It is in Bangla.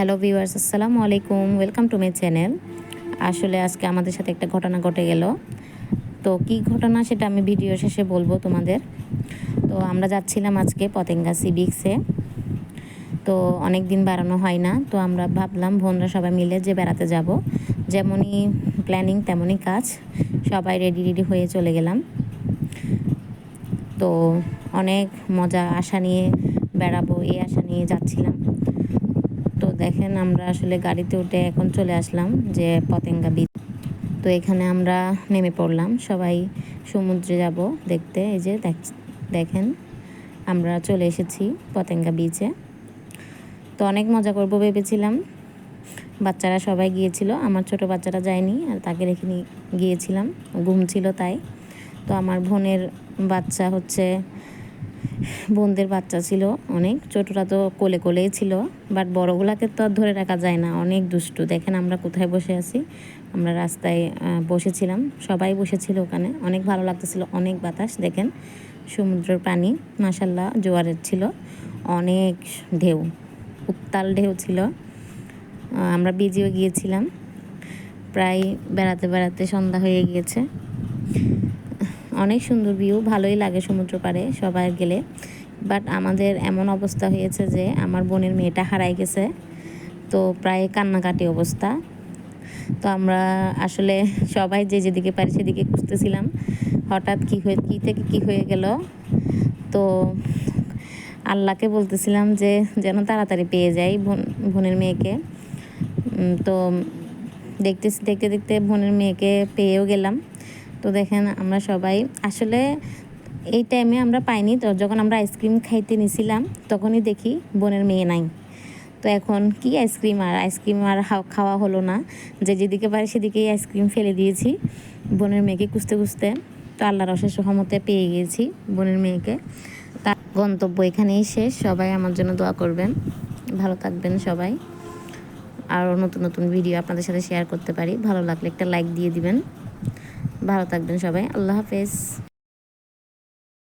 হ্যালো ভিউয়ার্স, আসসালামু আলাইকুম, ওয়েলকাম টু মাই চ্যানেল। আসলে আজকে আমাদের সাথে একটা ঘটনা ঘটে গেল। তো কি ঘটনা সেটা আমি ভিডিও শেষে বলবো তোমাদের। তো আমরা যাচ্ছিলাম আজকে পতেঙ্গা সি বিচে। তো অনেক দিন বেড়ানো হয় না, তো আমরা ভাবলাম বোনরা সবাই মিলে যে বেড়াতে যাব। যেমনই প্ল্যানিং তেমনই কাজ, সবাই রেডি হয়ে চলে গেলাম। তো অনেক মজা আশা নিয়ে বেড়াবো এই আশা নিয়ে যাচ্ছিলাম। তো দেখেন আমরা আসলে গাড়িতে উঠে এখন চলে আসলাম যে পতেঙ্গা বিচ। তো এখানে আমরা নেমে পড়লাম, সবাই সমুদ্রে যাব দেখতে। এই যে দেখেন আমরা চলে এসেছি পতেঙ্গা বিচে। তো অনেক মজা করবো ভেবেছিলাম, বাচ্চারা সবাই গিয়েছিল, আমার ছোট বাচ্চারা যায়নি, আর তাকে রেখে গিয়েছিলাম, ঘুম ছিল তাই। তো আমার বোনের বাচ্চা হচ্ছে, বোনদের বাচ্চা ছিল অনেক, ছোটরা তো কোলে কোলেই ছিল, বাট বড়গুলাকে তো আর ধরে রাখা যায় না, অনেক দুষ্টু। দেখেন আমরা কোথায় বসে আছি, আমরা রাস্তায় বসেছিলাম, সবাই বসেছিল ওখানে, অনেক ভালো লাগতেছিল, অনেক বাতাস। দেখেন সমুদ্রের পানি মাশাল্লাহ জোয়ারের ছিল, অনেক ঢেউ, উত্তাল ঢেউ ছিল। আমরা বিজিও গিয়েছিলাম, প্রায় বেড়াতে বেড়াতে সন্ধ্যা হয়ে গিয়েছে। অনেক সুন্দর ভিউ, ভালোই লাগে সমুদ্র পাড়ে সবাই গেলে। বাট আমাদের এমন অবস্থা হয়েছে যে আমার বোনের মেয়েটা হারাই গেছে, তো প্রায় কান্নাকাটি অবস্থা। তো আমরা আসলে সবাই যে যেদিকে পারি সেদিকে খুঁজতেছিলাম, হঠাৎ কী থেকে কী হয়ে গেল। তো আল্লাহকে বলতেছিলাম যে যেন তাড়াতাড়ি পেয়ে যাই বোনের মেয়েকে। তো দেখতে দেখতে বোনের মেয়েকে পেয়েও গেলাম। তো দেখেন আমরা সবাই আসলে এই টাইমে আমরা পাইনি, তো যখন আমরা আইসক্রিম খাইতে নিছিলাম তখনই দেখি বোনের মেয়ে নাই। তো এখন কি আইসক্রিম আর খাওয়া হলো না, যে যেদিকে পারি সেদিকেই আইসক্রিম ফেলে দিয়েছি বোনের মেয়েকে খুঁজতে খুঁজতে। তো আল্লাহর অশেষ রহমতে পেয়ে গিয়েছি বোনের মেয়েকে। তার গন্তব্য এখানেই শেষ। সবাই আমার জন্য দোয়া করবেন, ভালো থাকবেন সবাই। আরও নতুন নতুন ভিডিও আপনাদের সাথে শেয়ার করতে পারি, ভালো লাগলে একটা লাইক দিয়ে দিবেন। ভালো থাকবেন সবাই, আল্লাহ হাফেজ।